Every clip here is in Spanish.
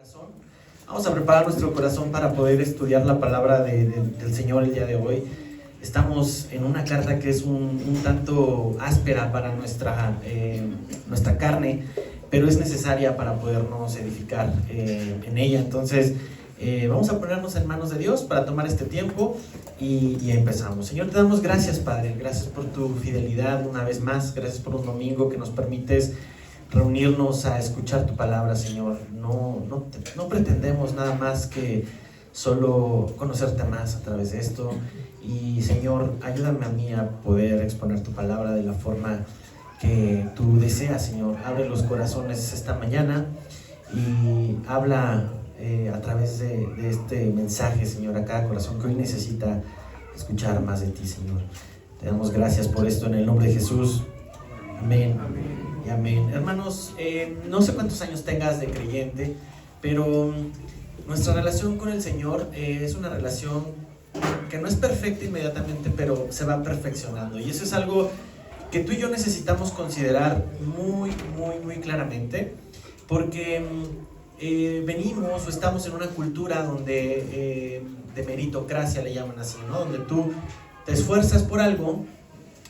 corazón. Vamos a preparar nuestro corazón para poder estudiar la palabra del Señor el día de hoy. Estamos en una carta que es un tanto áspera para nuestra carne, pero es necesaria para podernos edificar en ella. Entonces, vamos a ponernos en manos de Dios para tomar este tiempo y empezamos. Señor, te damos gracias, Padre. Gracias por tu fidelidad una vez más. Gracias por un domingo que nos permites reunirnos a escuchar tu palabra, Señor. No pretendemos nada más que solo conocerte más a través de esto. Y, Señor, ayúdame a mí a poder exponer tu palabra de la forma que tú deseas, Señor. Abre los corazones esta mañana y habla a través de este mensaje, Señor, a cada corazón que hoy necesita escuchar más de ti, Señor. Te damos gracias por esto en el nombre de Jesús. Amén. Amén. Y amén. Hermanos, no sé cuántos años tengas de creyente, pero nuestra relación con el Señor es una relación que no es perfecta inmediatamente, pero se va perfeccionando. Y eso es algo que tú y yo necesitamos considerar muy claramente, porque venimos o estamos en una cultura donde de meritocracia le llaman así, ¿no? Donde tú te esfuerzas por algo,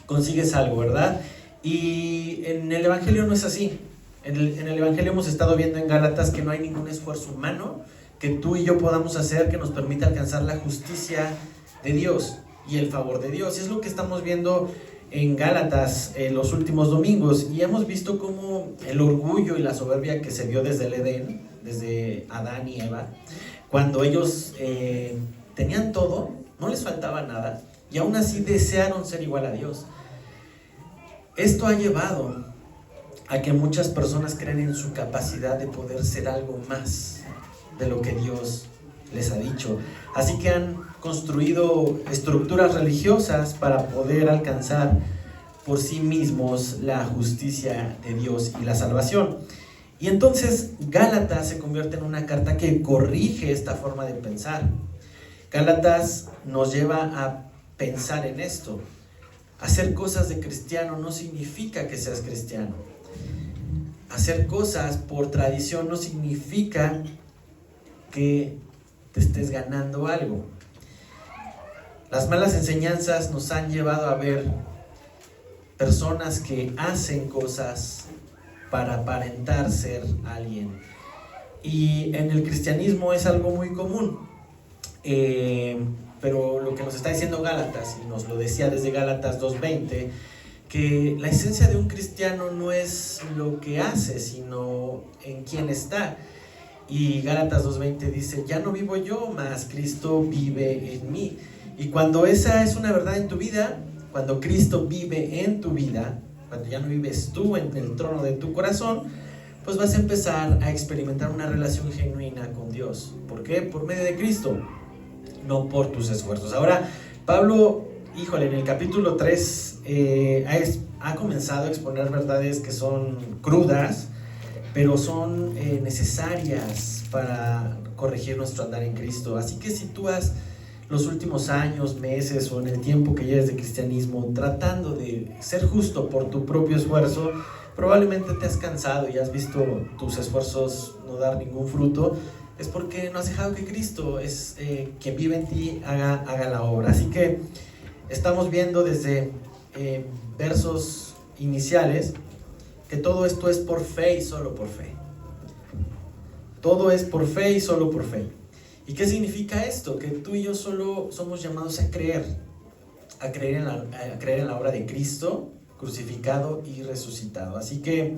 consigues algo, ¿verdad? Y en el Evangelio no es así. En el Evangelio hemos estado viendo en Gálatas que no hay ningún esfuerzo humano que tú y yo podamos hacer que nos permita alcanzar la justicia de Dios y el favor de Dios. Y es lo que estamos viendo en Gálatas los últimos domingos. Y hemos visto cómo el orgullo y la soberbia que se vio desde el Edén, desde Adán y Eva, cuando ellos tenían todo, no les faltaba nada, y aún así desearon ser igual a Dios. Esto ha llevado a que muchas personas creen en su capacidad de poder ser algo más de lo que Dios les ha dicho. Así que han construido estructuras religiosas para poder alcanzar por sí mismos la justicia de Dios y la salvación. Y entonces Gálatas se convierte en una carta que corrige esta forma de pensar. Gálatas nos lleva a pensar en esto. Hacer cosas de cristiano no significa que seas cristiano. Hacer cosas por tradición no significa que te estés ganando algo. Las malas enseñanzas nos han llevado a ver personas que hacen cosas para aparentar ser alguien. Y en el cristianismo es algo muy común. Pero lo que nos está diciendo Gálatas, y nos lo decía desde Gálatas 2:20, que la esencia de un cristiano no es lo que hace, sino en quién está. Y Gálatas 2:20 dice: ya no vivo yo, mas Cristo vive en mí. Y cuando esa es una verdad en tu vida, cuando Cristo vive en tu vida, cuando ya no vives tú en el trono de tu corazón, pues vas a empezar a experimentar una relación genuina con Dios. ¿Por qué? Por medio de Cristo, no por tus esfuerzos. Ahora, Pablo, en el capítulo 3 ha comenzado a exponer verdades que son crudas, pero son necesarias para corregir nuestro andar en Cristo. Así que si tú has los últimos años, meses o en el tiempo que lleves de cristianismo tratando de ser justo por tu propio esfuerzo, probablemente te has cansado y has visto tus esfuerzos no dar ningún fruto. Es porque no has dejado que Cristo es quien vive en ti haga la obra. Así que estamos viendo desde versos iniciales que todo esto es por fe y solo por fe. Todo es por fe y solo por fe. ¿Y qué significa esto? Que tú y yo solo somos llamados a creer en la obra de Cristo, crucificado y resucitado. Así que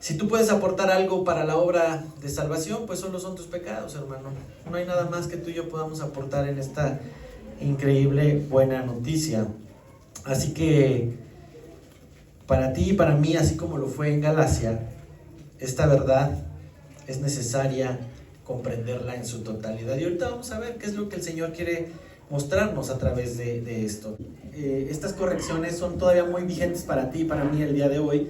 si tú puedes aportar algo para la obra de salvación, pues solo son tus pecados, hermano. No hay nada más que tú y yo podamos aportar en esta increíble buena noticia. Así que para ti y para mí, así como lo fue en Galacia, esta verdad es necesaria comprenderla en su totalidad. Y ahorita vamos a ver qué es lo que el Señor quiere mostrarnos a través de esto. Estas correcciones son todavía muy vigentes para ti y para mí el día de hoy,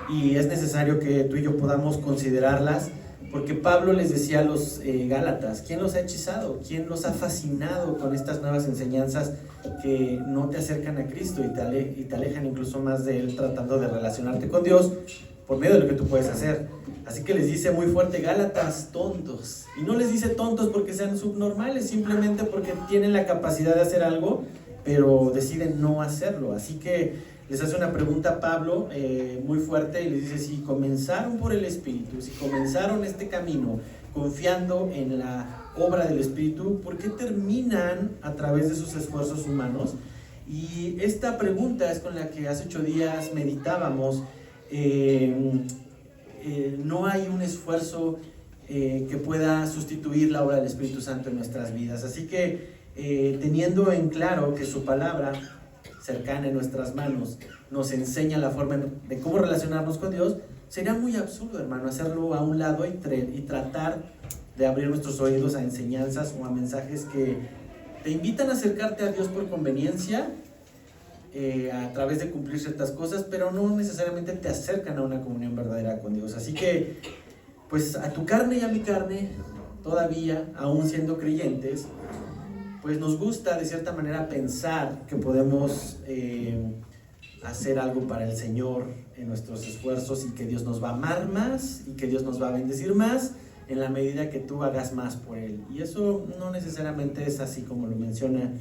y es necesario que tú y yo podamos considerarlas, porque Pablo les decía a los Gálatas: ¿quién los ha hechizado? ¿Quién los ha fascinado con estas nuevas enseñanzas que no te acercan a Cristo y te alejan incluso más de Él, tratando de relacionarte con Dios por medio de lo que tú puedes hacer? Así que les dice muy fuerte: Gálatas, tontos. Y no les dice tontos porque sean subnormales, simplemente porque tienen la capacidad de hacer algo, pero deciden no hacerlo. Así que les hace una pregunta a Pablo muy fuerte y les dice: si comenzaron por el Espíritu, si comenzaron este camino confiando en la obra del Espíritu, ¿por qué terminan a través de sus esfuerzos humanos? Y esta pregunta es con la que hace 8 días meditábamos. No hay un esfuerzo que pueda sustituir la obra del Espíritu Santo en nuestras vidas. Así que teniendo en claro que su palabra, cercana en nuestras manos, nos enseña la forma de cómo relacionarnos con Dios, sería muy absurdo, hermano, hacerlo a un lado y tratar de abrir nuestros oídos a enseñanzas o a mensajes que te invitan a acercarte a Dios por conveniencia, a través de cumplir ciertas cosas, pero no necesariamente te acercan a una comunión verdadera con Dios. Así que, pues a tu carne y a mi carne, todavía, aún siendo creyentes, pues nos gusta de cierta manera pensar que podemos hacer algo para el Señor en nuestros esfuerzos, y que Dios nos va a amar más y que Dios nos va a bendecir más en la medida que tú hagas más por Él. Y eso no necesariamente es así como lo menciona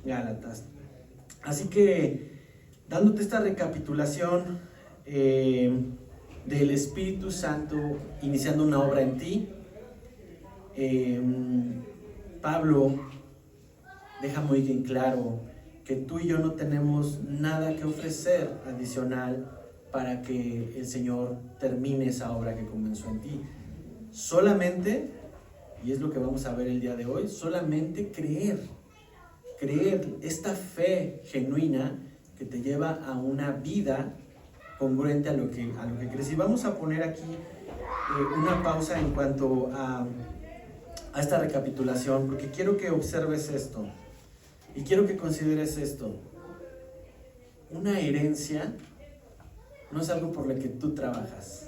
Gálatas. Así que, dándote esta recapitulación del Espíritu Santo iniciando una obra en ti, Pablo deja muy bien claro que tú y yo no tenemos nada que ofrecer adicional para que el Señor termine esa obra que comenzó en ti. Solamente, y es lo que vamos a ver el día de hoy, solamente creer esta fe genuina que te lleva a una vida congruente a lo que crees. Y vamos a poner aquí una pausa en cuanto a esta recapitulación, porque quiero que observes esto y quiero que consideres esto. Una herencia no es algo por lo que tú trabajas.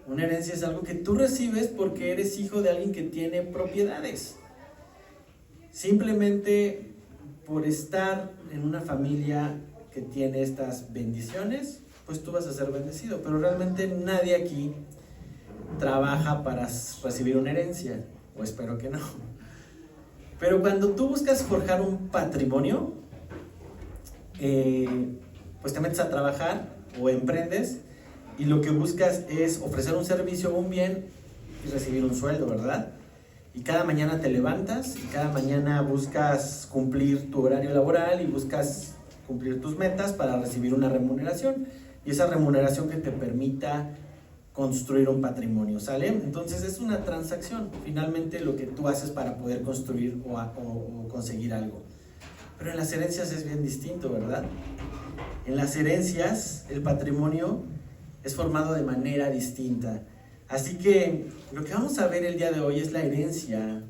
Una herencia es algo que tú recibes porque eres hijo de alguien que tiene propiedades. Simplemente por estar en una familia que tiene estas bendiciones, pues tú vas a ser bendecido. Pero realmente nadie aquí trabaja para recibir una herencia, o espero que no. Pero cuando tú buscas forjar un patrimonio, pues te metes a trabajar o emprendes, y lo que buscas es ofrecer un servicio o un bien y recibir un sueldo, ¿verdad? Y cada mañana te levantas y cada mañana buscas cumplir tu horario laboral y buscas cumplir tus metas para recibir una remuneración, y esa remuneración que te permita construir un patrimonio, ¿sale? Entonces es una transacción, finalmente, lo que tú haces para poder construir o conseguir algo. Pero en las herencias es bien distinto, ¿verdad? En las herencias el patrimonio es formado de manera distinta. Así que lo que vamos a ver el día de hoy es la herencia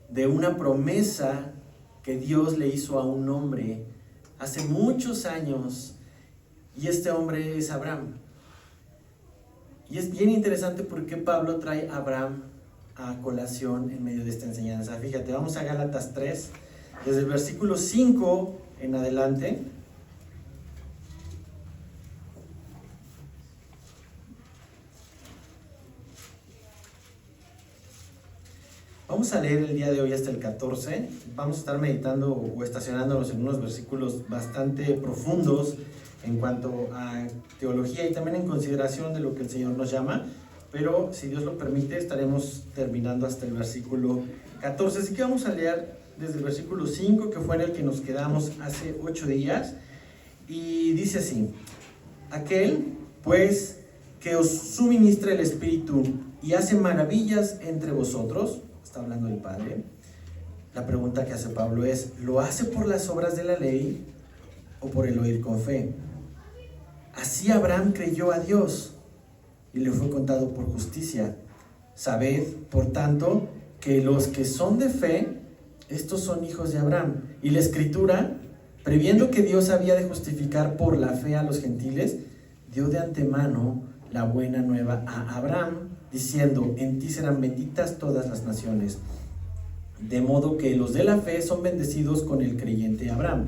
de una promesa que Dios le hizo a un hombre hace muchos años, y este hombre es Abraham. Y es bien interesante porque Pablo trae a Abraham a colación en medio de esta enseñanza. Fíjate, vamos a Gálatas 3, desde el versículo 5 en adelante. Vamos a leer el día de hoy hasta el 14. Vamos a estar meditando o estacionándonos en unos versículos bastante profundos en cuanto a teología y también en consideración de lo que el Señor nos llama. Pero si Dios lo permite, estaremos terminando hasta el versículo 14. Así que vamos a leer desde el versículo 5, que fue en el que nos quedamos hace 8 días. Y dice así: aquel, pues, que os suministra el Espíritu y hace maravillas entre vosotros, está hablando del Padre. La pregunta que hace Pablo es: ¿lo hace por las obras de la ley o por el oír con fe? Así Abraham creyó a Dios y le fue contado por justicia. Sabed, por tanto, que los que son de fe, estos son hijos de Abraham. Y la Escritura, previendo que Dios había de justificar por la fe a los gentiles, dio de antemano la buena nueva a Abraham, diciendo: en ti serán benditas todas las naciones. De modo que los de la fe son bendecidos con el creyente Abraham.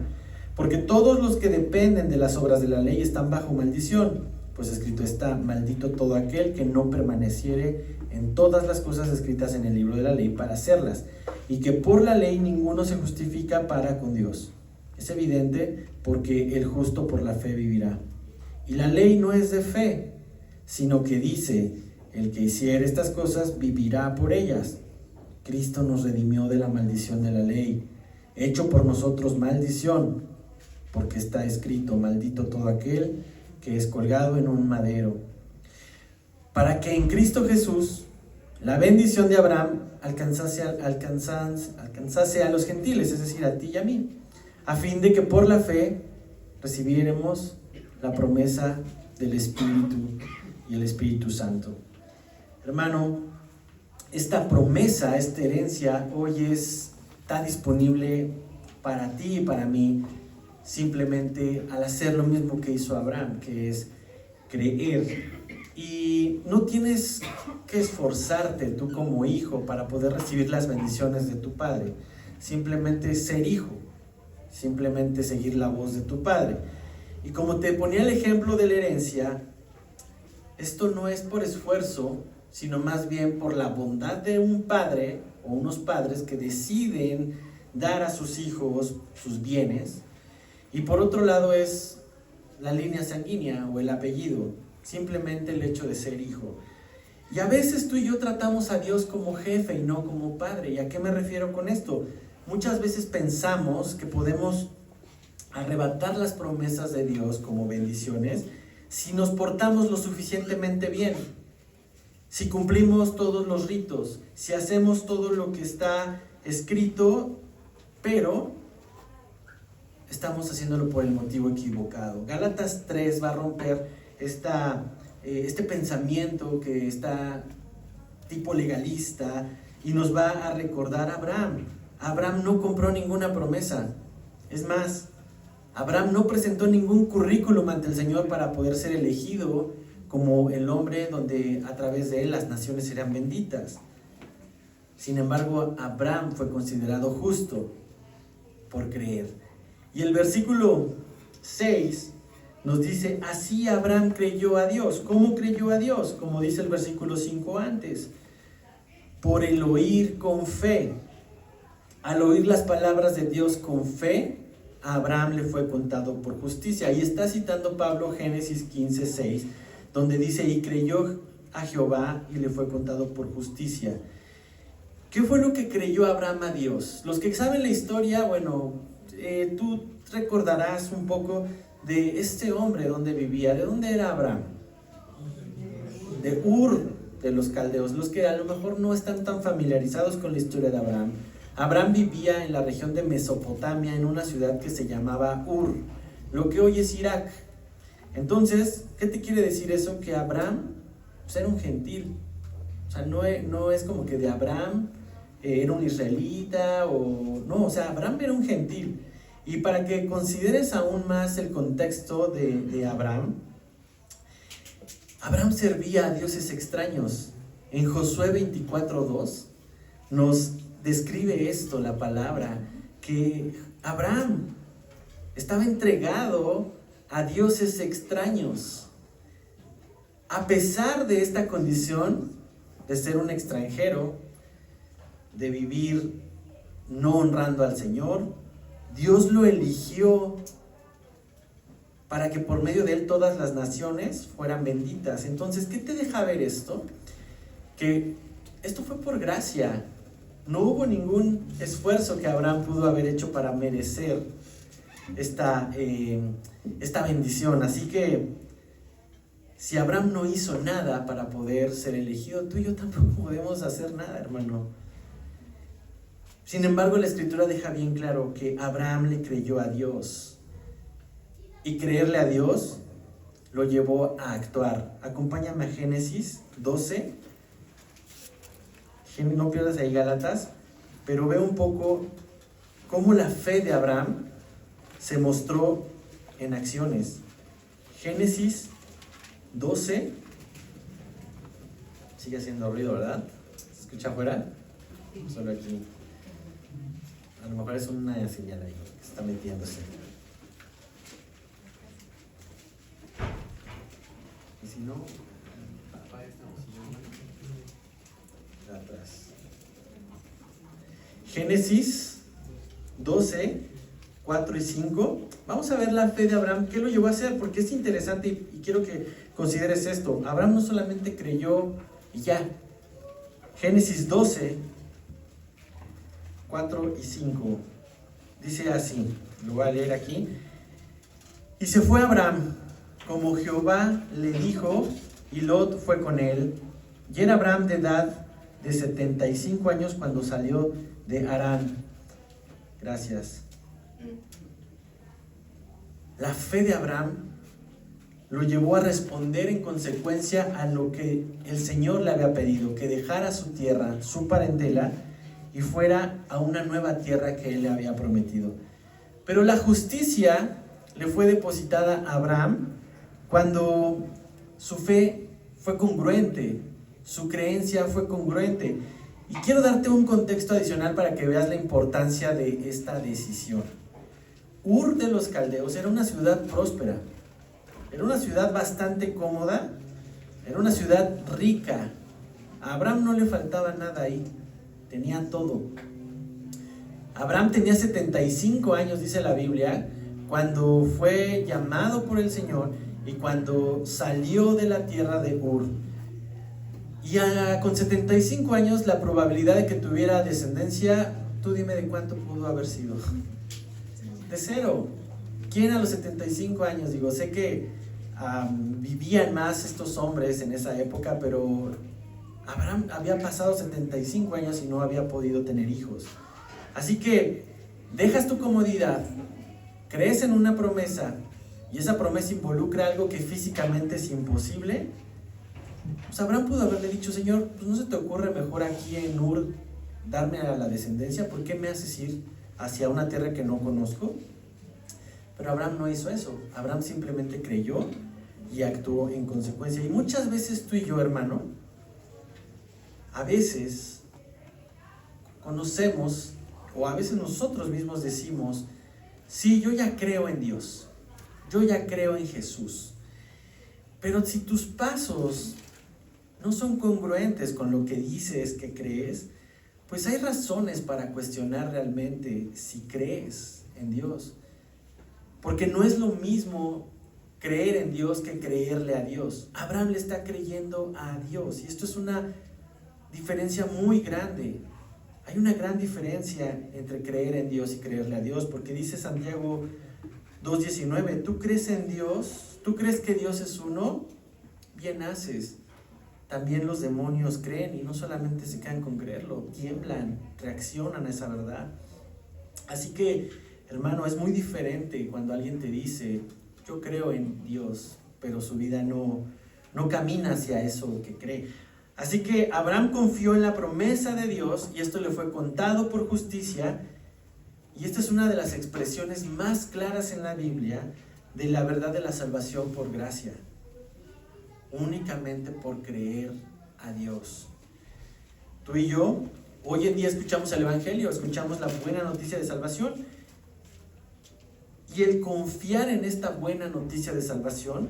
Porque todos los que dependen de las obras de la ley están bajo maldición, pues escrito está: maldito todo aquel que no permaneciere en todas las cosas escritas en el libro de la ley para hacerlas, y que por la ley ninguno se justifica para con Dios. Es evidente, porque el justo por la fe vivirá. Y la ley no es de fe, sino que dice: el que hiciere estas cosas vivirá por ellas. Cristo nos redimió de la maldición de la ley, hecho por nosotros maldición, porque está escrito: maldito todo aquel que es colgado en un madero, para que en Cristo Jesús la bendición de Abraham alcanzase a los gentiles, es decir, a ti y a mí, a fin de que por la fe recibiéramos la promesa del Espíritu y el Espíritu Santo. Hermano, esta promesa, esta herencia, hoy está disponible para ti y para mí, simplemente al hacer lo mismo que hizo Abraham, que es creer. Y no tienes que esforzarte tú como hijo para poder recibir las bendiciones de tu padre. Simplemente ser hijo, simplemente seguir la voz de tu padre. Y como te ponía el ejemplo de la herencia, esto no es por esfuerzo, sino más bien por la bondad de un padre o unos padres que deciden dar a sus hijos sus bienes. Y por otro lado es la línea sanguínea o el apellido, simplemente el hecho de ser hijo. Y a veces tú y yo tratamos a Dios como jefe y no como padre. ¿Y a qué me refiero con esto? Muchas veces pensamos que podemos arrebatar las promesas de Dios como bendiciones si nos portamos lo suficientemente bien, si cumplimos todos los ritos, si hacemos todo lo que está escrito, pero estamos haciéndolo por el motivo equivocado. Gálatas 3 va a romper este pensamiento que está tipo legalista y nos va a recordar a Abraham. Abraham no compró ninguna promesa. Es más, Abraham no presentó ningún currículum ante el Señor para poder ser elegido como el hombre donde a través de él las naciones serán benditas. Sin embargo, Abraham fue considerado justo por creer. Y el versículo 6 nos dice: así Abraham creyó a Dios. ¿Cómo creyó a Dios? Como dice el versículo 5 antes: por el oír con fe. Al oír las palabras de Dios con fe, a Abraham le fue contado por justicia. Ahí está citando Pablo Génesis 15:6, donde dice: y creyó a Jehová y le fue contado por justicia. ¿Qué fue lo que creyó Abraham a Dios? Los que saben la historia, bueno, tú recordarás un poco de este hombre, donde vivía. ¿De dónde era Abraham? De Ur de los caldeos. Los que a lo mejor no están tan familiarizados con la historia de Abraham, Abraham vivía en la región de Mesopotamia, en una ciudad que se llamaba Ur, lo que hoy es Irak. Entonces, ¿qué te quiere decir eso? Que Abraham pues, era un gentil. O sea, no es como que de Abraham era un israelita no, o sea, Abraham era un gentil. Y para que consideres aún más el contexto de Abraham, Abraham servía a dioses extraños. En Josué 24:2 nos describe esto, la palabra, que Abraham estaba entregado a dioses extraños. A pesar de esta condición de ser un extranjero, de vivir no honrando al Señor, Dios lo eligió para que por medio de él todas las naciones fueran benditas. Entonces, ¿qué te deja ver esto? Que esto fue por gracia. No hubo ningún esfuerzo que Abraham pudo haber hecho para merecer esta bendición. Así que si Abraham no hizo nada para poder ser elegido, tú y yo tampoco podemos hacer nada, hermano. Sin embargo, la Escritura deja bien claro que Abraham le creyó a Dios. Y creerle a Dios lo llevó a actuar. Acompáñame a Génesis 12. No pierdas ahí Gálatas, pero ve un poco cómo la fe de Abraham se mostró en acciones. Génesis 12. Sigue haciendo ruido, ¿verdad? ¿Se escucha afuera? Solo aquí. A lo mejor es una señal ahí que está metiéndose. si no, atrás. Génesis 12, 4 y 5. Vamos a ver la fe de Abraham, qué lo llevó a hacer, porque es interesante y quiero que consideres esto. Abraham no solamente creyó y ya. Génesis 12, 4 y 5. Dice así, lo voy a leer aquí. Y se fue Abraham, como Jehová le dijo, y Lot fue con él. Y era Abraham de edad de 75 años cuando salió de Harán. Gracias. La fe de Abraham lo llevó a responder en consecuencia a lo que el Señor le había pedido, que dejara su tierra, su parentela, y fuera a una nueva tierra que Él le había prometido. Pero la justicia le fue depositada a Abraham cuando su fe fue congruente, su creencia fue congruente. Y quiero darte un contexto adicional para que veas la importancia de esta decisión. Ur de los Caldeos era una ciudad próspera, era una ciudad bastante cómoda, era una ciudad rica. A Abraham no le faltaba nada ahí, tenía todo. Abraham tenía 75 años, dice la Biblia, cuando fue llamado por el Señor y cuando salió de la tierra de Ur. Y con 75 años la probabilidad de que tuviera descendencia, tú dime de cuánto pudo haber sido. De cero. ¿Quién a los 75 años? Digo, sé que vivían más estos hombres en esa época, pero Abraham había pasado 75 años y no había podido tener hijos. Así que dejas tu comodidad, crees en una promesa y esa promesa involucra algo que físicamente es imposible. Pues Abraham pudo haberle dicho, Señor, pues no se te ocurre mejor aquí en Ur darme a la descendencia, ¿por qué me haces ir hacia una tierra que no conozco? Pero Abraham no hizo eso. Abraham simplemente creyó y actuó en consecuencia. Y muchas veces tú y yo, hermano, a veces conocemos, o a veces nosotros mismos decimos, sí, yo ya creo en Dios, yo ya creo en Jesús, pero si tus pasos no son congruentes con lo que dices que crees, pues hay razones para cuestionar realmente si crees en Dios. Porque no es lo mismo creer en Dios que creerle a Dios. Abraham le está creyendo a Dios y esto es una diferencia muy grande. Hay una gran diferencia entre creer en Dios y creerle a Dios, porque dice Santiago 2:19, ¿tú crees en Dios? ¿Tú crees que Dios es uno? Bien haces. También los demonios creen y no solamente se quedan con creerlo, tiemblan, reaccionan a esa verdad. Así que, hermano, es muy diferente cuando alguien te dice, yo creo en Dios, pero su vida no camina hacia eso que cree. Así que Abraham confió en la promesa de Dios y esto le fue contado por justicia. Y esta es una de las expresiones más claras en la Biblia de la verdad de la salvación por gracia. Únicamente por creer a Dios. Tú y yo, hoy en día escuchamos el Evangelio, escuchamos la buena noticia de salvación. Y el confiar en esta buena noticia de salvación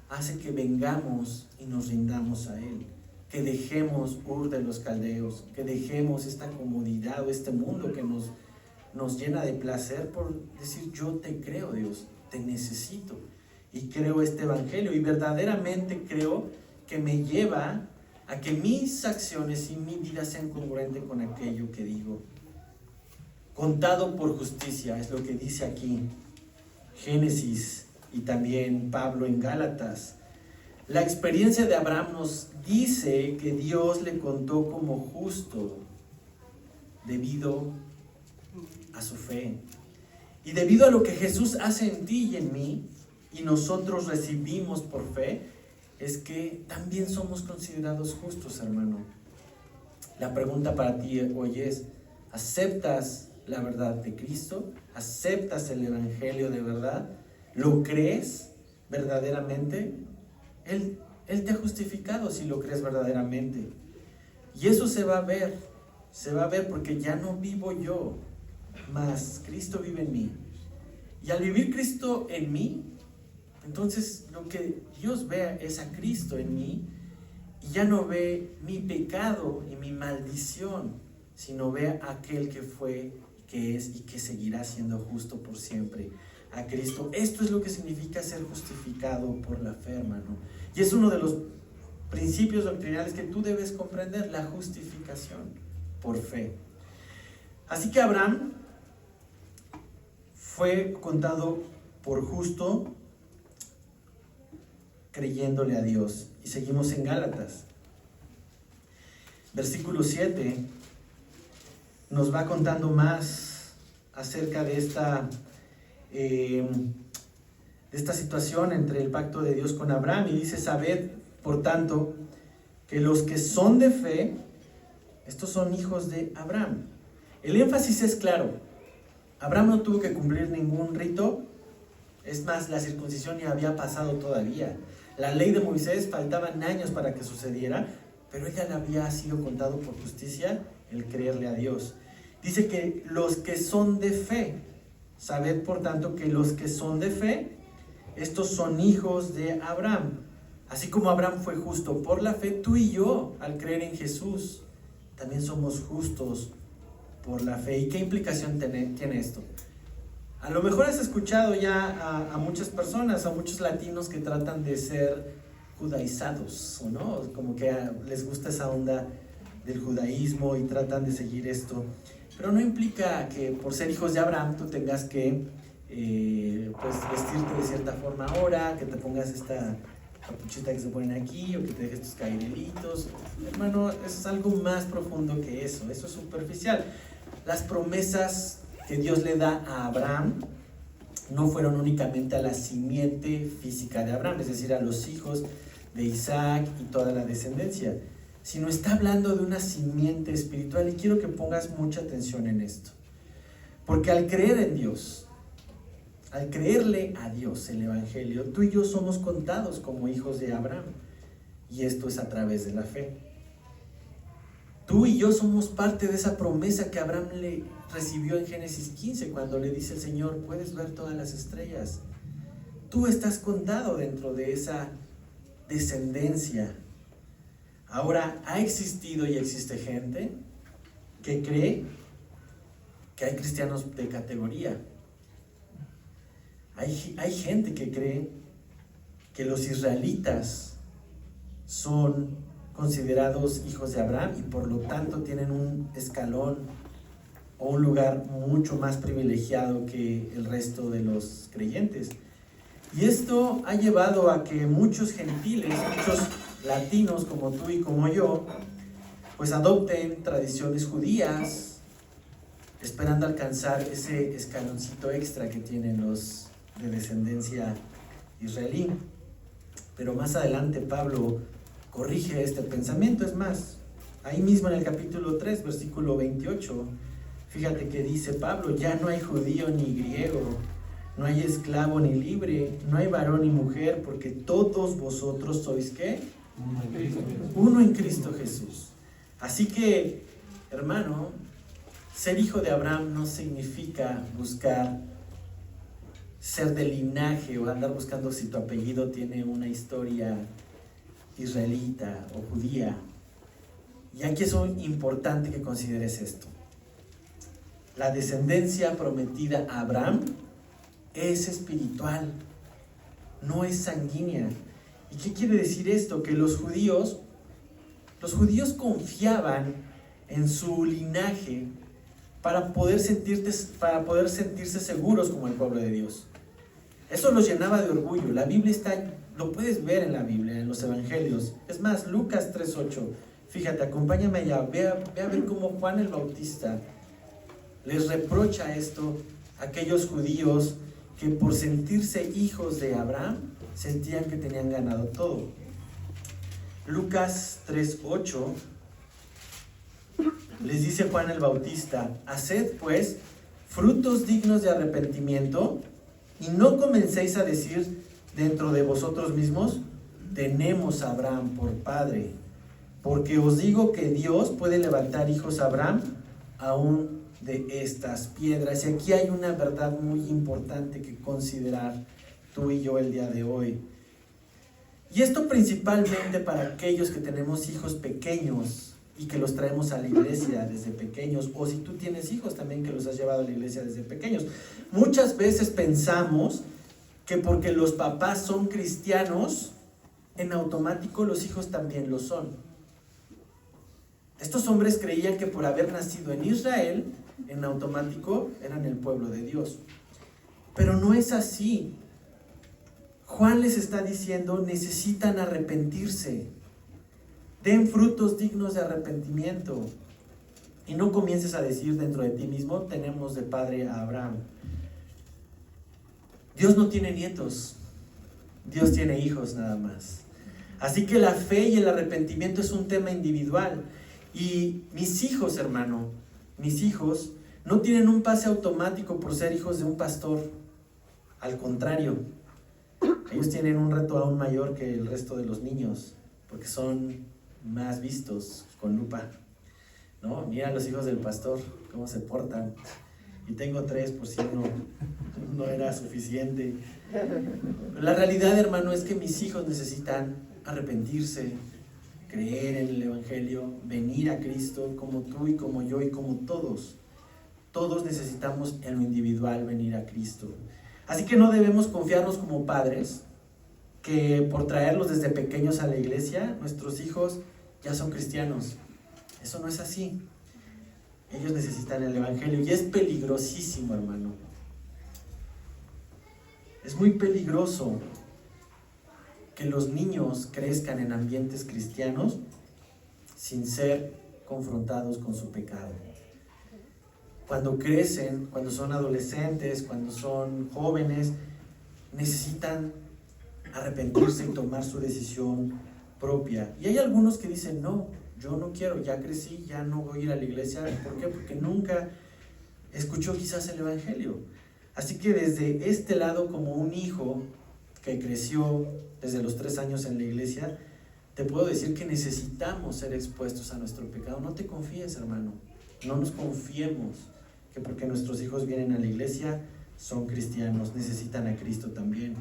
hace que vengamos y nos rindamos a Él. Que dejemos Ur de los Caldeos, que dejemos esta comodidad o este mundo que nos llena de placer por decir, yo te creo, Dios, te necesito. Y creo este Evangelio y verdaderamente creo que me lleva a que mis acciones y mi vida sean congruentes con aquello que digo. Contado por justicia, es lo que dice aquí Génesis y también Pablo en Gálatas. La experiencia de Abraham nos dice que Dios le contó como justo debido a su fe. Y debido a lo que Jesús hace en ti y en mí, y nosotros recibimos por fe, es que también somos considerados justos, hermano. La pregunta para ti hoy es, ¿aceptas la verdad de Cristo? ¿Aceptas el Evangelio de verdad? ¿Lo crees verdaderamente? Él te ha justificado si lo crees verdaderamente. Y eso se va a ver porque ya no vivo yo, mas Cristo vive en mí. Y al vivir Cristo en mí, entonces lo que Dios ve es a Cristo en mí, y ya no ve mi pecado y mi maldición, sino ve a aquel que fue, que es y que seguirá siendo justo por siempre, a Cristo. Esto es lo que significa ser justificado por la fe, hermano. Y es uno de los principios doctrinales que tú debes comprender, la justificación por fe. Así que Abraham fue contado por justo creyéndole a Dios. Y seguimos en Gálatas. Versículo 7 nos va contando más acerca de esta situación entre el pacto de Dios con Abraham, y dice: sabed, por tanto, que los que son de fe, estos son hijos de Abraham. El énfasis es claro. Abraham no tuvo que cumplir ningún rito. Es más, la circuncisión ni había pasado todavía. La ley de Moisés faltaban años para que sucediera, pero ella le había sido contado por justicia el creerle a Dios. Dice que los que son de fe, sabed por tanto que los que son de fe, estos son hijos de Abraham. Así como Abraham fue justo por la fe, tú y yo, al creer en Jesús, también somos justos por la fe. ¿Y qué implicación tiene esto? A lo mejor has escuchado ya a muchas personas, a muchos latinos que tratan de ser judaizados, ¿o no? Como que les gusta esa onda del judaísmo y tratan de seguir esto. Pero no implica que por ser hijos de Abraham tú tengas que pues vestirte de cierta forma ahora, que te pongas esta capuchita que se ponen aquí, o que te dejes tus cairelitos. Hermano, es algo más profundo que eso. Eso es superficial. Las promesas que Dios le da a Abraham no fueron únicamente a la simiente física de Abraham, es decir, a los hijos de Isaac y toda la descendencia, sino está hablando de una simiente espiritual. Y quiero que pongas mucha atención en esto, porque al creer en Dios, al creerle a Dios el Evangelio, tú y yo somos contados como hijos de Abraham, y esto es a través de la fe. Tú y yo somos parte de esa promesa que Abraham le recibió en Génesis 15, cuando le dice el Señor: puedes ver todas las estrellas. Tú estás contado dentro de esa descendencia. Ahora, ha existido y existe gente que cree que hay cristianos de categoría. Hay gente que cree que los israelitas son considerados hijos de Abraham y por lo tanto tienen un escalón o un lugar mucho más privilegiado que el resto de los creyentes. Y esto ha llevado a que muchos gentiles, muchos latinos como tú y como yo, pues adopten tradiciones judías, esperando alcanzar ese escaloncito extra que tienen los de descendencia israelí. Pero más adelante Pablo corrige este pensamiento. Es más, ahí mismo en el capítulo 3, versículo 28, fíjate que dice Pablo: ya no hay judío ni griego, no hay esclavo ni libre, no hay varón ni mujer, porque todos vosotros sois, ¿qué? Uno en Cristo Jesús. Así que, hermano, ser hijo de Abraham no significa buscar ser de linaje o andar buscando si tu apellido tiene una historia israelita o judía. Y aquí es importante que consideres esto. La descendencia prometida a Abraham es espiritual, no es sanguínea. ¿Y qué quiere decir esto? Que los judíos confiaban en su linaje para poder sentirse seguros como el pueblo de Dios. Eso los llenaba de orgullo. La Biblia lo puedes ver en la Biblia, en los evangelios. Es más, Lucas 3:8. Fíjate, acompáñame allá. Ve a ver cómo Juan el Bautista les reprocha esto a aquellos judíos que por sentirse hijos de Abraham sentían que tenían ganado todo. Lucas 3:8 les dice Juan el Bautista: haced pues frutos dignos de arrepentimiento, y no comencéis a decir dentro de vosotros mismos: tenemos a Abraham por padre, porque os digo que Dios puede levantar hijos a Abraham aún de estas piedras. Y aquí hay una verdad muy importante que considerar tú y yo el día de hoy. Y esto principalmente para aquellos que tenemos hijos pequeños y que los traemos a la iglesia desde pequeños, o si tú tienes hijos también que los has llevado a la iglesia desde pequeños. Muchas veces pensamos que porque los papás son cristianos, en automático los hijos también lo son. Estos hombres creían que por haber nacido en Israel, en automático eran el pueblo de Dios. Pero no es así. Juan les está diciendo, necesitan arrepentirse. Den frutos dignos de arrepentimiento. Y no comiences a decir dentro de ti mismo, tenemos de padre a Abraham. Dios no tiene nietos. Dios tiene hijos nada más. Así que la fe y el arrepentimiento es un tema individual. Y mis hijos, hermano, mis hijos no tienen un pase automático por ser hijos de un pastor. Al contrario, ellos tienen un reto aún mayor que el resto de los niños, porque son más vistos con lupa, ¿no? Mira a los hijos del pastor, cómo se portan. Y tengo 3 por si no era suficiente. Pero la realidad, hermano, es que mis hijos necesitan arrepentirse, creer en el Evangelio, venir a Cristo, como tú y como yo y como todos. Todos necesitamos en lo individual venir a Cristo. Así que no debemos confiarnos como padres, que por traerlos desde pequeños a la iglesia, nuestros hijos ya son cristianos. Eso no es así. Ellos necesitan el Evangelio y es peligrosísimo, hermano. Es muy peligroso que los niños crezcan en ambientes cristianos sin ser confrontados con su pecado. Cuando crecen, cuando son adolescentes, cuando son jóvenes, necesitan arrepentirse y tomar su decisión propia. Y hay algunos que dicen, no, yo no quiero, ya crecí, ya no voy a ir a la iglesia. ¿Por qué? Porque nunca escuchó quizás el Evangelio. Así que desde este lado, como un hijo que creció desde los 3 años en la iglesia, te puedo decir que necesitamos ser expuestos a nuestro pecado. No te confíes, hermano, no nos confiemos que porque nuestros hijos vienen a la iglesia son cristianos, necesitan a Cristo también.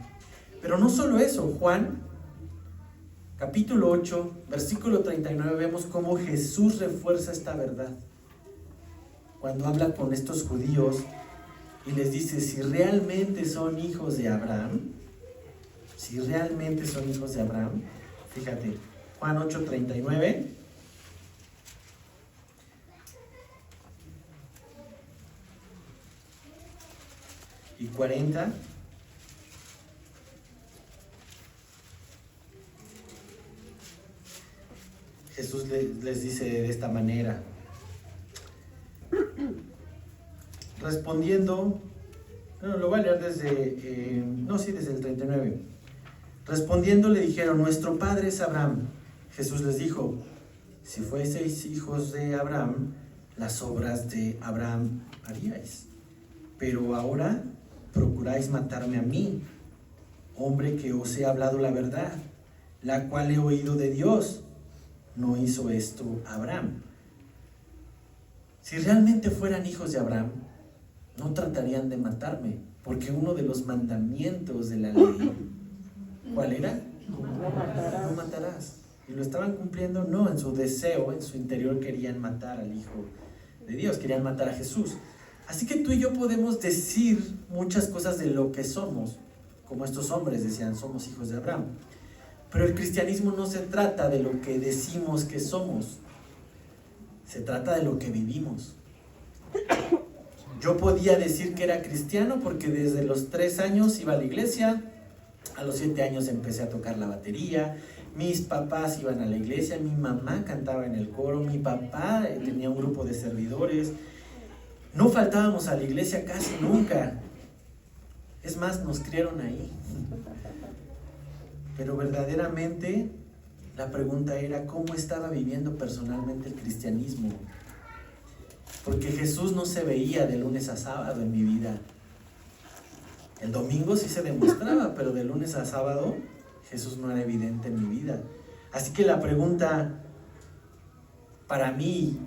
Pero no solo eso, Juan, capítulo 8, versículo 39, vemos cómo Jesús refuerza esta verdad. Cuando habla con estos judíos y les dice, si realmente son hijos de Abraham, fíjate, Juan 8, 39, y 40, Jesús les dice de esta manera, respondiendo, lo voy a leer desde el 39. Respondiendo le dijeron, nuestro padre es Abraham. Jesús les dijo, si fueseis hijos de Abraham, las obras de Abraham haríais. Pero ahora procuráis matarme a mí, hombre que os he hablado la verdad, la cual he oído de Dios. No hizo esto Abraham. Si realmente fueran hijos de Abraham, no tratarían de matarme, porque uno de los mandamientos de la ley, ¿cuál era? No matarás. Y lo estaban cumpliendo, no, en su deseo, en su interior querían matar al Hijo de Dios, querían matar a Jesús. Así que tú y yo podemos decir muchas cosas de lo que somos, como estos hombres decían, somos hijos de Abraham. Pero el cristianismo no se trata de lo que decimos que somos, se trata de lo que vivimos. Yo podía decir que era cristiano porque desde los 3 años iba a la iglesia, a los 7 años empecé a tocar la batería, mis papás iban a la iglesia, mi mamá cantaba en el coro, mi papá tenía un grupo de servidores, no faltábamos a la iglesia casi nunca, es más, nos criaron ahí. Pero verdaderamente la pregunta era cómo estaba viviendo personalmente el cristianismo. Porque Jesús no se veía de lunes a sábado en mi vida. El domingo sí se demostraba, pero de lunes a sábado Jesús no era evidente en mi vida. Así que la pregunta para mí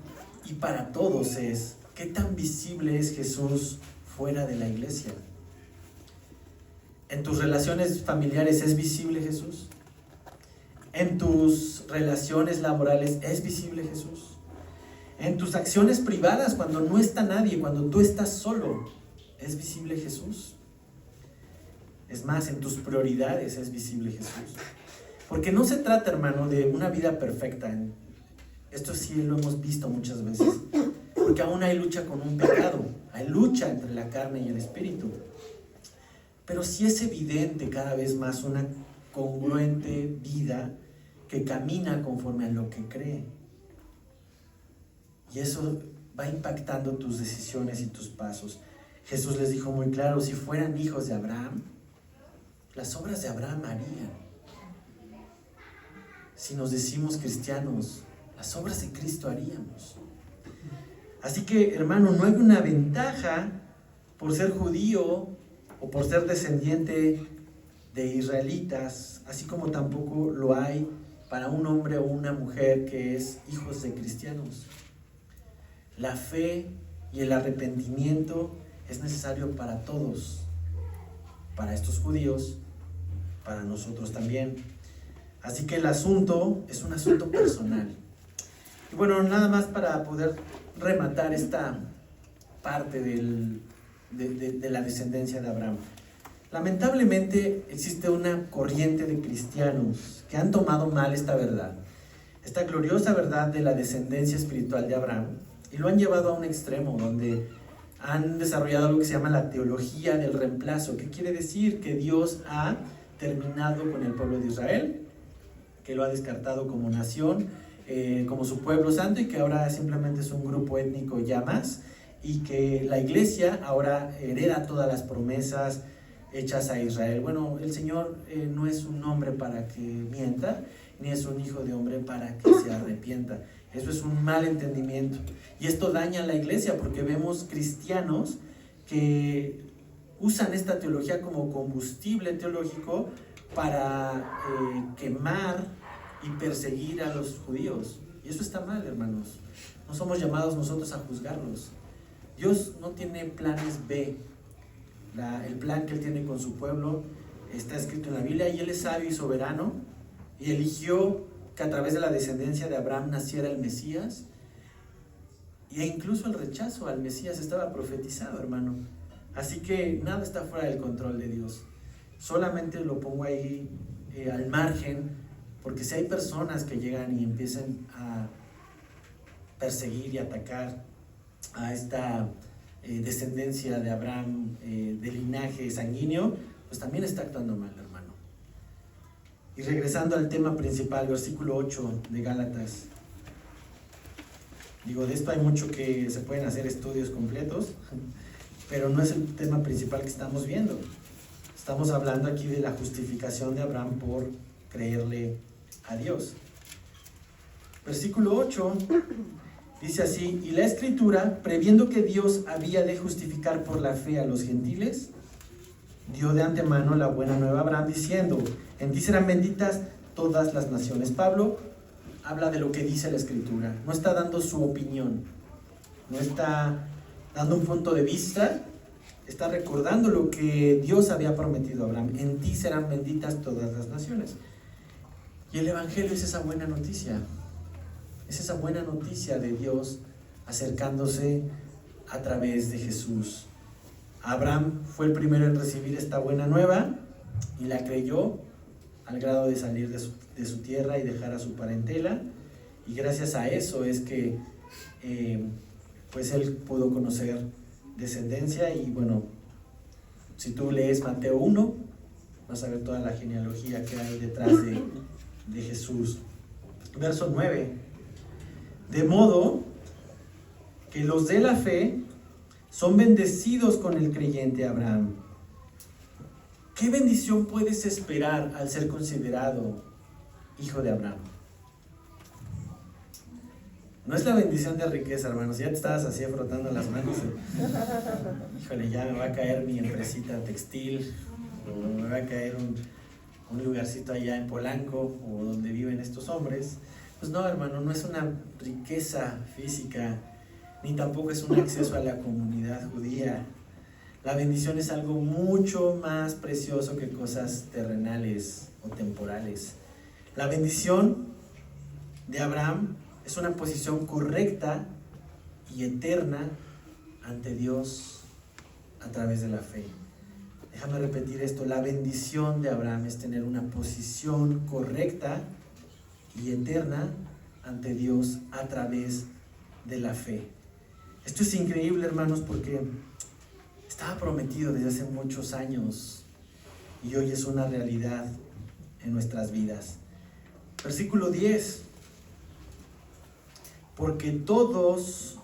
y para todos es, ¿qué tan visible es Jesús fuera de la iglesia? ¿En tus relaciones familiares es visible Jesús? ¿En tus relaciones laborales es visible Jesús? ¿En tus acciones privadas, cuando no está nadie, cuando tú estás solo, es visible Jesús? Es más, en tus prioridades es visible Jesús. Porque no se trata, hermano, de una vida perfecta. Esto sí lo hemos visto muchas veces. Porque aún hay lucha con un pecado. Hay lucha entre la carne y el espíritu. Pero sí es evidente cada vez más una congruente vida que camina conforme a lo que cree. Y eso va impactando tus decisiones y tus pasos. Jesús les dijo muy claro, si fueran hijos de Abraham, las obras de Abraham harían. Si nos decimos cristianos, las obras de Cristo haríamos. Así que, hermano, no hay una ventaja por ser judío o por ser descendiente de israelitas, así como tampoco lo hay para un hombre o una mujer que es hijos de cristianos. La fe y el arrepentimiento es necesario para todos, para estos judíos, para nosotros también. Así que el asunto es un asunto personal. Y bueno, nada más para poder rematar esta parte de la descendencia de Abraham. Lamentablemente existe una corriente de cristianos que han tomado mal esta verdad, esta gloriosa verdad de la descendencia espiritual de Abraham, y lo han llevado a un extremo donde han desarrollado algo que se llama la teología del reemplazo, que quiere decir que Dios ha terminado con el pueblo de Israel, que lo ha descartado como nación, como su pueblo santo, y que ahora simplemente es un grupo étnico ya más, y que la iglesia ahora hereda todas las promesas hechas a Israel. Bueno, el Señor no es un hombre para que mienta, ni es un hijo de hombre para que se arrepienta. Eso es un mal entendimiento. Y esto daña a la iglesia porque vemos cristianos que usan esta teología como combustible teológico para quemar y perseguir a los judíos. Y eso está mal, hermanos. No somos llamados nosotros a juzgarlos. Dios no tiene planes B. El plan que Él tiene con su pueblo está escrito en la Biblia, y Él es sabio y soberano, y eligió que a través de la descendencia de Abraham naciera el Mesías, e incluso el rechazo al Mesías estaba profetizado, hermano. Así que nada está fuera del control de Dios. Solamente lo pongo ahí al margen, porque si hay personas que llegan y empiezan a perseguir y atacar a esta descendencia de Abraham, de linaje sanguíneo, pues también está actuando mal, hermano. Y regresando al tema principal, versículo 8 de Gálatas. Digo, de esto hay mucho que se pueden hacer estudios completos, pero no es el tema principal que estamos viendo. Estamos hablando aquí de la justificación de Abraham por creerle a Dios. Versículo 8 dice así: y la Escritura, previendo que Dios había de justificar por la fe a los gentiles, dio de antemano la buena nueva a Abraham, diciendo: en ti serán benditas todas las naciones. Pablo habla de lo que dice la Escritura, no está dando su opinión, no está dando un punto de vista, está recordando lo que Dios había prometido a Abraham: en ti serán benditas todas las naciones. Y el Evangelio es esa buena noticia. Es esa buena noticia de Dios acercándose a través de Jesús. Abraham fue el primero en recibir esta buena nueva y la creyó al grado de salir de su tierra y dejar a su parentela. Y gracias a eso es que pues él pudo conocer descendencia. Y bueno, si tú lees Mateo 1, vas a ver toda la genealogía que hay detrás de Jesús. Verso 9: de modo que los de la fe son bendecidos con el creyente Abraham. ¿Qué bendición puedes esperar al ser considerado hijo de Abraham? No es la bendición de riqueza, hermanos. Ya te estabas así frotando las manos. Híjole, ya me va a caer mi empresita textil, o me va a caer un lugarcito allá en Polanco, o donde viven estos hombres. Pues no, hermano, no es una riqueza física, ni tampoco es un acceso a la comunidad judía. La bendición es algo mucho más precioso que cosas terrenales o temporales. La bendición de Abraham es una posición correcta y eterna ante Dios a través de la fe. Déjame repetir esto: la bendición de Abraham es tener una posición correcta y eterna ante Dios a través de la fe. Esto es increíble, hermanos, porque estaba prometido desde hace muchos años y hoy es una realidad en nuestras vidas. Versículo 10: porque todos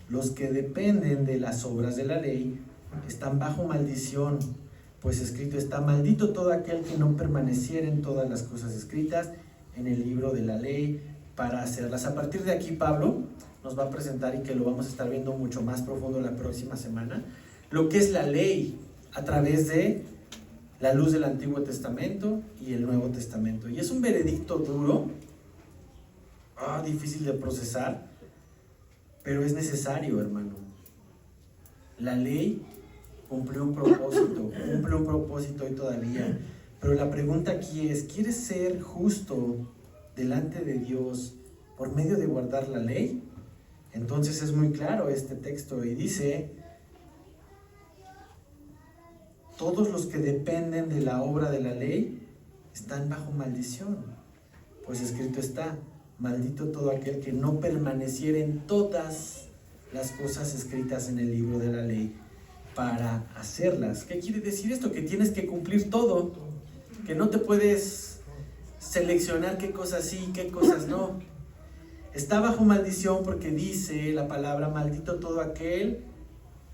los que dependen de las obras de la ley están bajo maldición, pues escrito está: maldito todo aquel que no permaneciera en todas las cosas escritas en el libro de la ley para hacerlas. A partir de aquí Pablo nos va a presentar, y que lo vamos a estar viendo mucho más profundo la próxima semana, lo que es la ley a través de la luz del Antiguo Testamento y el Nuevo Testamento. Y es un veredicto duro, difícil de procesar, pero es necesario, hermano. La ley cumplió un propósito hoy todavía. Pero la pregunta aquí es: ¿quieres ser justo delante de Dios por medio de guardar la ley? Entonces es muy claro este texto y dice: todos los que dependen de la obra de la ley están bajo maldición, pues escrito está: maldito todo aquel que no permaneciera en todas las cosas escritas en el libro de la ley para hacerlas. ¿Qué quiere decir esto? Que tienes que cumplir todo, que no te puedes seleccionar qué cosas sí, qué cosas no. Está bajo maldición porque dice la palabra: maldito todo aquel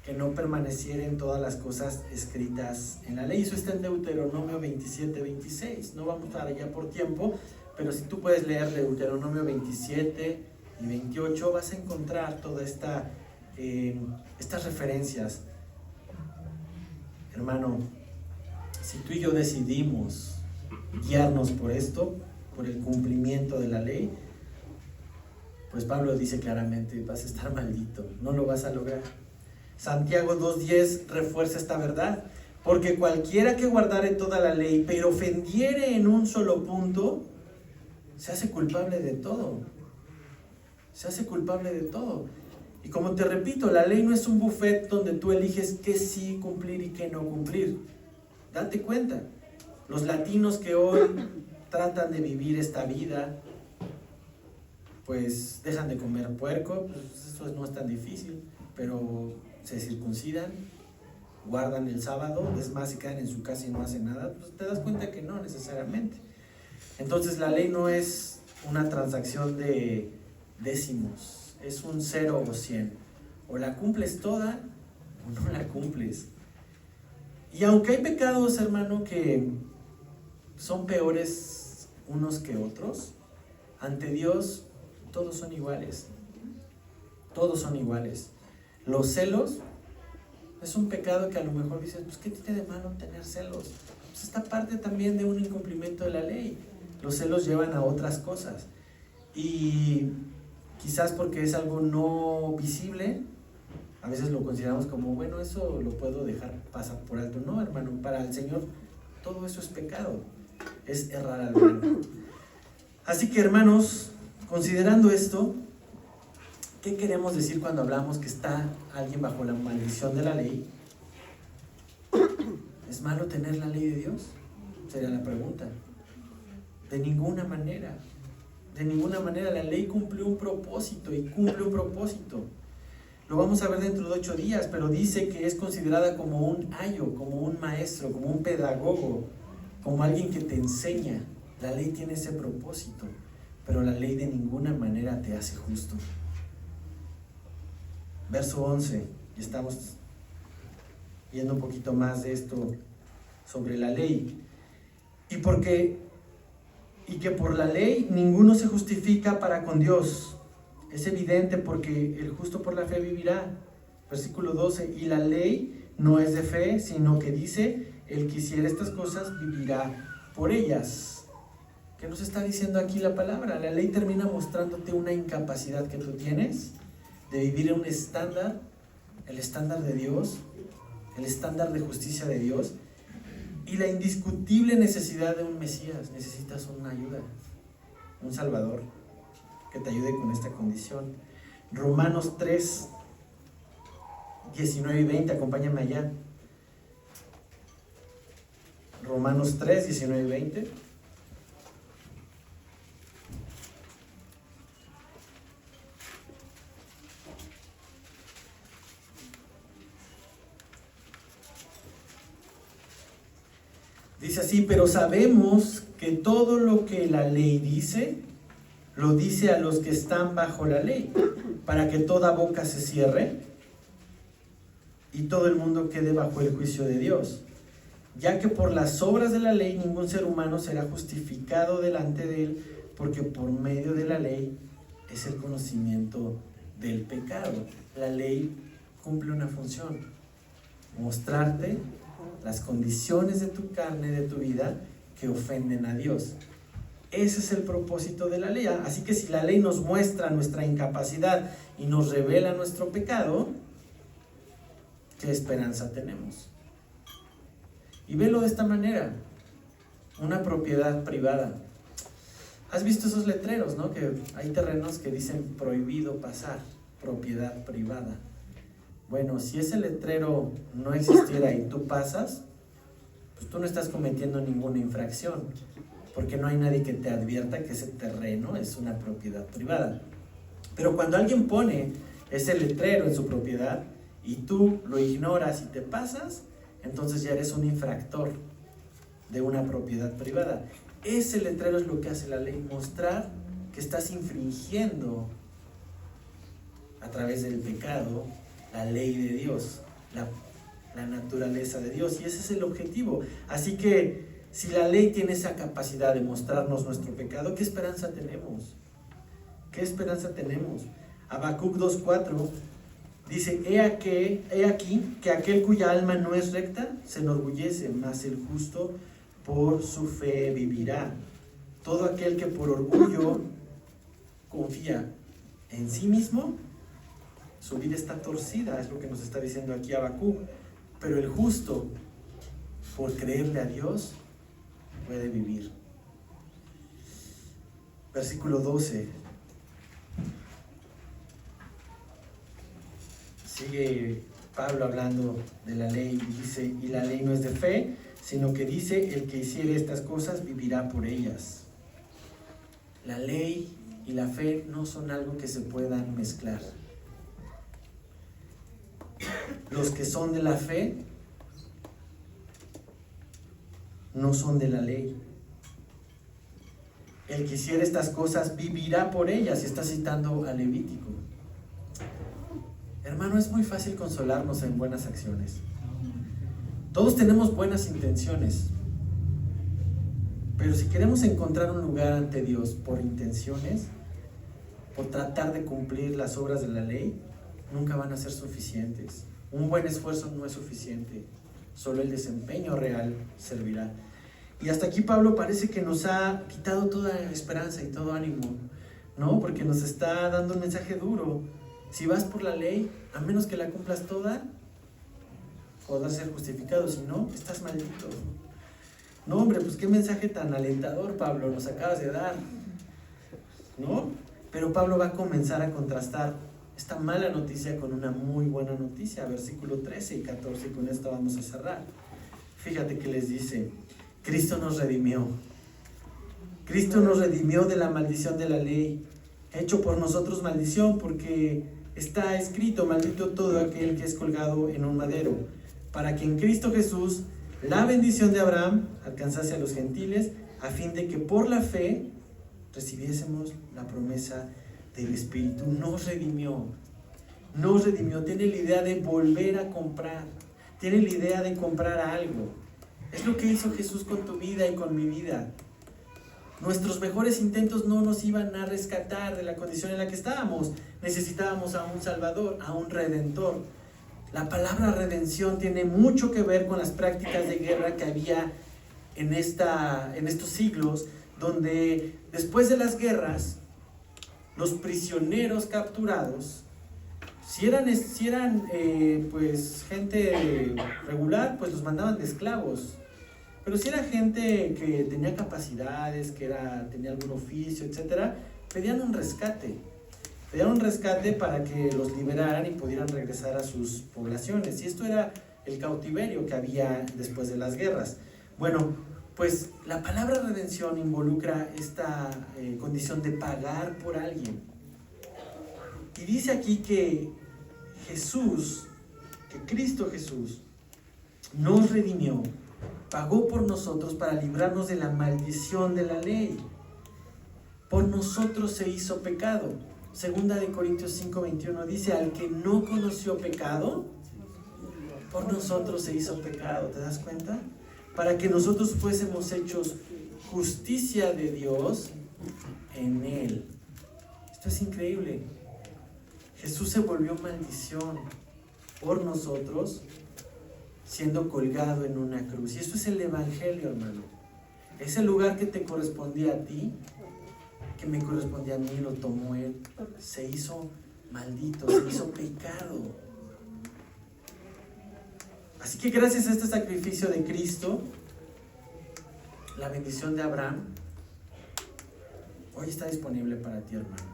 que no permaneciera en todas las cosas escritas en la ley. Eso está en Deuteronomio 27-26. No vamos a estar allá por tiempo, pero si tú puedes leer Deuteronomio 27 y 28, vas a encontrar todas estas referencias. Hermano, si tú y yo decidimos guiarnos por esto, por el cumplimiento de la ley, pues Pablo dice claramente: vas a estar maldito, no lo vas a lograr. Santiago 2:10 refuerza esta verdad: porque cualquiera que guardare toda la ley, pero ofendiere en un solo punto, se hace culpable de todo. Se hace culpable de todo. Y como te repito, la ley no es un buffet donde tú eliges qué sí cumplir y qué no cumplir. Date cuenta, los latinos que hoy tratan de vivir esta vida, pues dejan de comer puerco, pues eso no es tan difícil, pero se circuncidan, guardan el sábado, es más, se quedan en su casa y no hacen nada, pues te das cuenta que no necesariamente. Entonces la ley no es una transacción de décimos, es un 0 o 100, o la cumples toda o no la cumples. Y aunque hay pecados, hermano, que son peores unos que otros, ante Dios todos son iguales. Todos son iguales. Los celos es un pecado que a lo mejor dices: pues ¿qué tiene de malo tener celos? Pues esta parte también de un incumplimiento de la ley. Los celos llevan a otras cosas. Y quizás porque es algo no visible, a veces lo consideramos como: bueno, eso lo puedo dejar pasar por alto. No, hermano, para el Señor todo eso es pecado, es errar al hermano. Así que, hermanos, considerando esto, ¿qué queremos decir cuando hablamos que está alguien bajo la maldición de la ley? ¿Es malo tener la ley de Dios? Sería la pregunta. De ninguna manera. De ninguna manera. La ley cumplió un propósito y cumple un propósito. Lo vamos a ver dentro de 8 días, pero dice que es considerada como un ayo, como un maestro, como un pedagogo, como alguien que te enseña. La ley tiene ese propósito, pero la ley de ninguna manera te hace justo. Verso 11, y estamos viendo un poquito más de esto sobre la ley. Y que por la ley ninguno se justifica para con Dios. Es evidente, porque el justo por la fe vivirá. Versículo 12, y la ley no es de fe, sino que dice: el que hiciera estas cosas vivirá por ellas. ¿Qué nos está diciendo aquí la palabra? La ley termina mostrándote una incapacidad que tú tienes de vivir en un estándar, el estándar de Dios, el estándar de justicia de Dios y la indiscutible necesidad de un Mesías. Necesitas una ayuda, un Salvador que te ayude con esta condición. Romanos 3, 19 y 20, acompáñame allá. Romanos 3, 19 y 20. Dice así: pero sabemos que todo lo que la ley dice, lo dice a los que están bajo la ley, para que toda boca se cierre y todo el mundo quede bajo el juicio de Dios. Ya que por las obras de la ley ningún ser humano será justificado delante de él, porque por medio de la ley es el conocimiento del pecado. La ley cumple una función: mostrarte las condiciones de tu carne, de tu vida, que ofenden a Dios. Ese es el propósito de la ley. Así que si la ley nos muestra nuestra incapacidad y nos revela nuestro pecado, ¿qué esperanza tenemos? Y velo de esta manera: una propiedad privada. ¿Has visto esos letreros, no? Que hay terrenos que dicen prohibido pasar, propiedad privada. Bueno, si ese letrero no existiera y tú pasas, pues tú no estás cometiendo ninguna infracción, porque no hay nadie que te advierta que ese terreno es una propiedad privada. Pero cuando alguien pone ese letrero en su propiedad y tú lo ignoras y te pasas, entonces ya eres un infractor de una propiedad privada. Ese letrero es lo que hace la ley: mostrar que estás infringiendo a través del pecado la ley de Dios, la naturaleza de Dios, y ese es el objetivo. Así que si la ley tiene esa capacidad de mostrarnos nuestro pecado, ¿qué esperanza tenemos? ¿Qué esperanza tenemos? Habacuc 2:4 dice: he aquí que aquel cuya alma no es recta se enorgullece, mas el justo por su fe vivirá. Todo aquel que por orgullo confía en sí mismo, su vida está torcida, es lo que nos está diciendo aquí Habacuc. Pero el justo, por creerle a Dios, puede vivir. Versículo 12. Sigue Pablo hablando de la ley y dice: y la ley no es de fe, sino que dice: el que hiciere estas cosas vivirá por ellas. La ley y la fe no son algo que se puedan mezclar. Los que son de la fe no son de la ley. El que hiciere estas cosas vivirá por ellas. Y está citando a Levítico. Hermano, es muy fácil consolarnos en buenas acciones. Todos tenemos buenas intenciones, pero si queremos encontrar un lugar ante Dios por intenciones, por tratar de cumplir las obras de la ley, nunca van a ser suficientes. Un buen esfuerzo no es suficiente, solo el desempeño real servirá. Y hasta aquí Pablo parece que nos ha quitado toda esperanza y todo ánimo, ¿no? Porque nos está dando un mensaje duro. Si vas por la ley, a menos que la cumplas toda, podrás ser justificado. Si no, estás maldito. No, hombre, pues qué mensaje tan alentador, Pablo, nos acabas de dar, ¿no? Pero Pablo va a comenzar a contrastar esta mala noticia con una muy buena noticia. Versículo 13 y 14, y con esto vamos a cerrar. Fíjate que les dice: Cristo nos redimió. Cristo nos redimió de la maldición de la ley, hecho por nosotros maldición, porque está escrito: maldito todo aquel que es colgado en un madero, para que en Cristo Jesús la bendición de Abraham alcanzase a los gentiles, a fin de que por la fe recibiésemos la promesa del Espíritu. Nos redimió. Tiene la idea de volver a comprar, tiene la idea de comprar algo. Es lo que hizo Jesús con tu vida y con mi vida. Nuestros mejores intentos no nos iban a rescatar de la condición en la que estábamos. Necesitábamos a un Salvador, a un Redentor. La palabra redención tiene mucho que ver con las prácticas de guerra que había en estos siglos, donde después de las guerras, los prisioneros capturados Si eran pues gente regular, pues los mandaban de esclavos. Pero si era gente que tenía capacidades, tenía algún oficio, etcétera, pedían un rescate. Pedían un rescate para que los liberaran y pudieran regresar a sus poblaciones. Y esto era el cautiverio que había después de las guerras. Bueno, pues la palabra redención involucra esta condición de pagar por alguien. Y dice aquí que Cristo Jesús nos redimió, pagó por nosotros para librarnos de la maldición de la ley. Por nosotros se hizo pecado. Segunda de Corintios 5:21 dice, al que no conoció pecado, por nosotros se hizo pecado. ¿Te das cuenta? Para que nosotros fuésemos hechos justicia de Dios en Él. Esto es increíble. Jesús se volvió maldición por nosotros, siendo colgado en una cruz. Y esto es el Evangelio, hermano. Ese lugar que te correspondía a ti, que me correspondía a mí, lo tomó Él. Se hizo maldito, se hizo pecado. Así que gracias a este sacrificio de Cristo, la bendición de Abraham hoy está disponible para ti, hermano.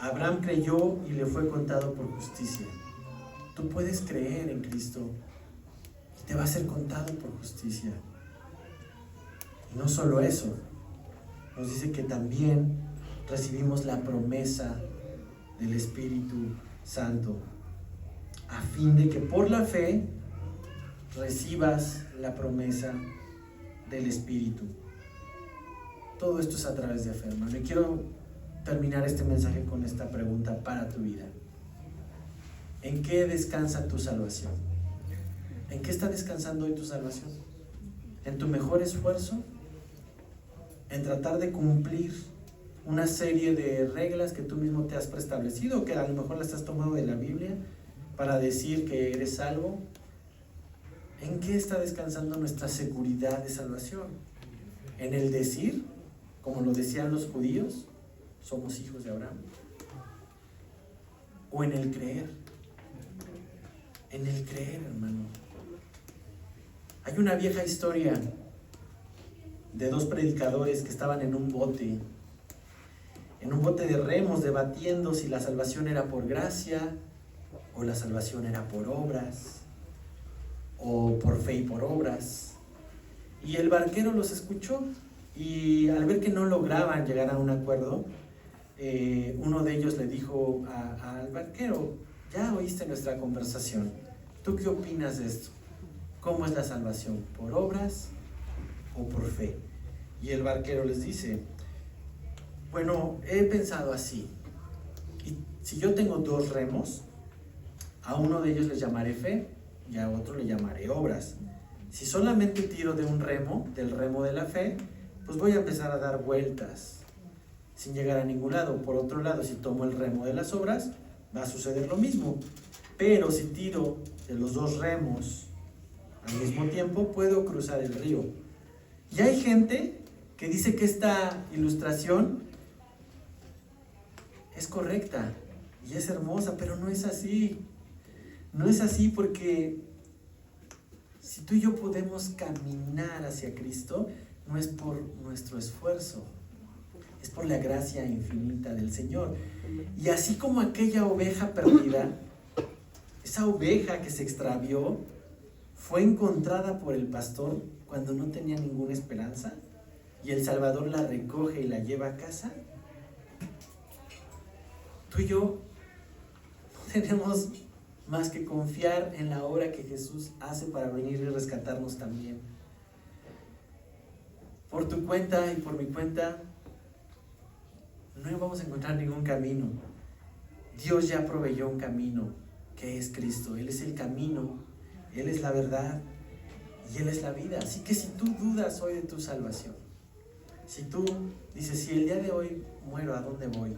Abraham creyó y le fue contado por justicia. Tú puedes creer en Cristo y te va a ser contado por justicia. Y no solo eso, nos dice que también recibimos la promesa del Espíritu Santo, a fin de que por la fe recibas la promesa del Espíritu. Todo esto es a través de fe, hermano. Y quiero terminar este mensaje con esta pregunta para tu vida. ¿En qué descansa tu salvación? ¿En qué está descansando hoy tu salvación? ¿En tu mejor esfuerzo? ¿En tratar de cumplir una serie de reglas que tú mismo te has preestablecido, que a lo mejor las has tomado de la Biblia para decir que eres salvo? ¿En qué está descansando nuestra seguridad de salvación? ¿En el decir, como lo decían los judíos, somos hijos de Abraham? ¿O en el creer? En el creer, hermano. Hay una vieja historia de dos predicadores que estaban en un bote de remos, debatiendo si la salvación era por gracia o la salvación era por obras, o por fe y por obras. Y el barquero los escuchó, y al ver que no lograban llegar a un acuerdo, uno de ellos le dijo al barquero: ya oíste nuestra conversación, ¿tú qué opinas de esto? ¿Cómo es la salvación? ¿Por obras o por fe? Y el barquero les dice: bueno, he pensado así, y si yo tengo dos remos, a uno de ellos les llamaré fe y a otro le llamaré obras. Si solamente tiro de un remo, del remo de la fe, pues voy a empezar a dar vueltas sin llegar a ningún lado. Por otro lado, si tomo el remo de las obras, va a suceder lo mismo. Pero si tiro de los dos remos al mismo tiempo, puedo cruzar el río. Y hay gente que dice que esta ilustración es correcta y es hermosa, pero no es así. No es así, porque si tú y yo podemos caminar hacia Cristo, no es por nuestro esfuerzo, es por la gracia infinita del Señor. Y así como aquella oveja perdida, esa oveja que se extravió, fue encontrada por el pastor cuando no tenía ninguna esperanza, y el Salvador la recoge y la lleva a casa. Tú y yo no tenemos más que confiar en la obra que Jesús hace para venir y rescatarnos también. Por tu cuenta y por mi cuenta, no vamos a encontrar ningún camino. Dios ya proveyó un camino, que es Cristo. Él es el camino, Él es la verdad y Él es la vida. Así que si tú dudas hoy de tu salvación, si tú dices: si el día de hoy muero, ¿a dónde voy?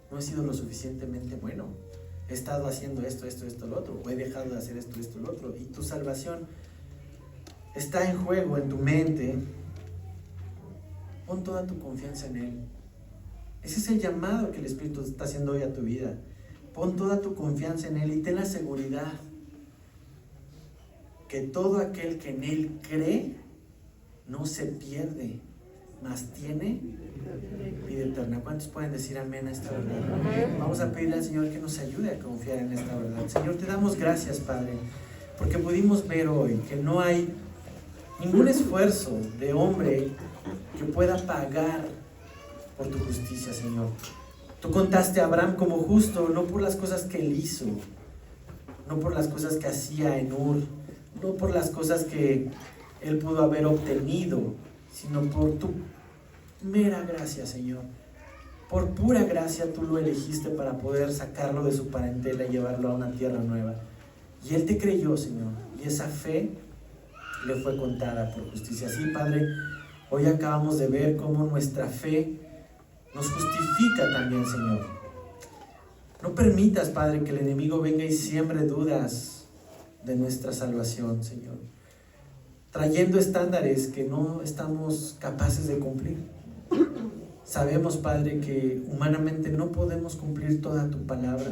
No he sido lo suficientemente bueno, he estado haciendo esto, lo otro, o he dejado de hacer esto, lo otro, y tu salvación está en juego en tu mente. Pon toda tu confianza en Él. Ese es el llamado que el Espíritu está haciendo hoy a tu vida. Pon toda tu confianza en Él y ten la seguridad que todo aquel que en Él cree no se pierde, mas tiene vida eterna. ¿Cuántos pueden decir amén a esta verdad? Vamos a pedirle al Señor que nos ayude a confiar en esta verdad. Señor, te damos gracias, Padre, porque pudimos ver hoy que no hay ningún esfuerzo de hombre que pueda pagar por tu justicia, Señor. Tú contaste a Abraham como justo, no por las cosas que él hizo, no por las cosas que hacía en Ur, no por las cosas que él pudo haber obtenido, sino por tu mera gracia, Señor. Por pura gracia tú lo elegiste para poder sacarlo de su parentela y llevarlo a una tierra nueva. Y él te creyó, Señor, y esa fe le fue contada por justicia. Sí, Padre, hoy acabamos de ver cómo nuestra fe nos justifica también, Señor. No permitas, Padre, que el enemigo venga y siembre dudas de nuestra salvación, Señor, trayendo estándares que no estamos capaces de cumplir. Sabemos, Padre, que humanamente no podemos cumplir toda tu palabra.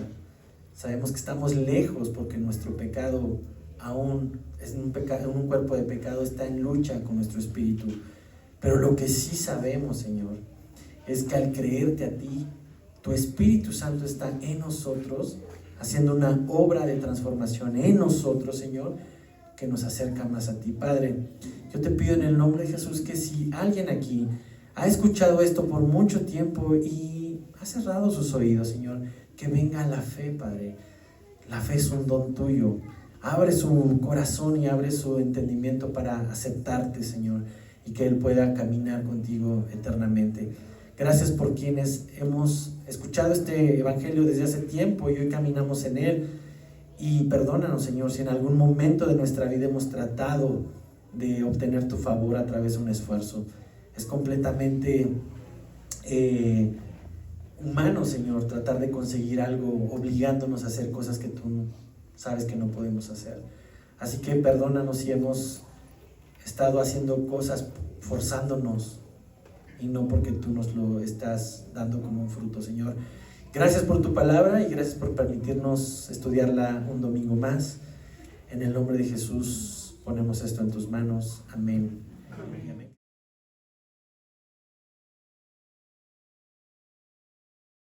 Sabemos que estamos lejos porque nuestro pecado aún es un cuerpo de pecado, está en lucha con nuestro espíritu. Pero lo que sí sabemos, Señor, es que al creerte a ti, tu Espíritu Santo está en nosotros, haciendo una obra de transformación en nosotros, Señor, que nos acerca más a ti. Padre, yo te pido en el nombre de Jesús que si alguien aquí ha escuchado esto por mucho tiempo y ha cerrado sus oídos, Señor, que venga la fe, Padre. La fe es un don tuyo. Abre su corazón y abre su entendimiento para aceptarte, Señor, y que Él pueda caminar contigo eternamente. Gracias por quienes hemos escuchado este evangelio desde hace tiempo y hoy caminamos en él. Y perdónanos, Señor, si en algún momento de nuestra vida hemos tratado de obtener tu favor a través de un esfuerzo. Es completamente humano, Señor, tratar de conseguir algo obligándonos a hacer cosas que tú sabes que no podemos hacer. Así que perdónanos si hemos estado haciendo cosas forzándonos y no porque tú nos lo estás dando como un fruto, Señor. Gracias por tu palabra y gracias por permitirnos estudiarla un domingo más. En el nombre de Jesús ponemos esto en tus manos. Amén. Amén.